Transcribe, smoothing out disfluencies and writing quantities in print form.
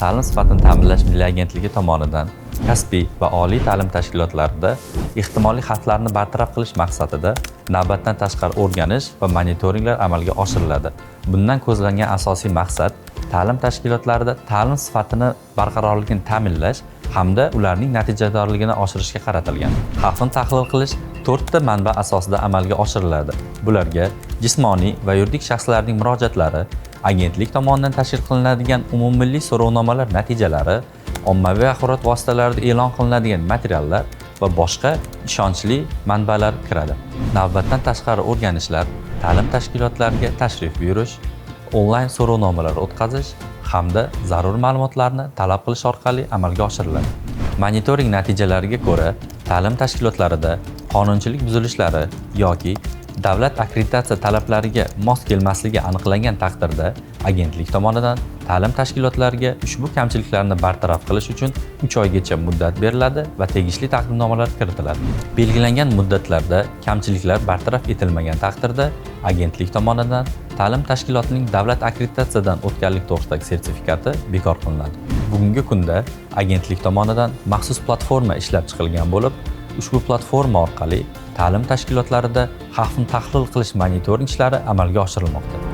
ta'lim sifatini ta'minlash milliy agentligi tomonidan kasbiy va oliy ta'lim tashkilotlarida ehtimoliy xavflarni bartaraf qilish maqsadida navbatdan tashqari o'rganish va monitoringlar amalga oshiriladi. Bundan ko'zlangan asosiy maqsad ta'lim tashkilotlarida ta'lim sifatini barqarorligini ta'minlash hamda ularning natijadorligini oshirishga qaratilgan. Xavfni tahlil qilish 4 ta manba asosida amalga oshiriladi. Bularga jismoniy va yuridik shaxslarning murojaatlari, agentlik tomonidan tashkil qilinadigan umummilliy so'rovnomalar natijalari, ommaviy axborot vositalarida e'lon qilinadigan materiallar va boshqa ishonchli manbalar kiradi. Navbatdan tashqari o'rganishlar, ta'lim tashkilotlariga tashrif buyurish, onlayn so'rovnomalar o'tkazish hamda zarur ma'lumotlarni talab qilish orqali amalga oshiriladi. Monitoring natijalariga ko'ra, ta'lim tashkilotlarida qonunchilik buzilishlari yoki davlat akkreditatsiya talablariga mos kelmasligi aniqlangan taqdirda agentlik tomonidan ta'lim tashkilotlariga ushbu kamchiliklarni bartaraf qilish uchun 3 oygacha muddat beriladi va tegishli taqdimnomalar kiritiladi. Belgilangan muddatlarda kamchiliklar bartaraf etilmagan taqdirda agentlik tomonidan ta'lim tashkilotining davlat akkreditatsiyadan o'tganlik to'g'risidagi sertifikati bekor qilinadi. Bugungi kunda agentlik tomonidan maxsus platforma ishlab chiqilgan bo'lib, ushbu platforma orqali ta'lim tashkilotlarida xavfni tahlil qilish monitoring ishlari amalga oshirilmoqda.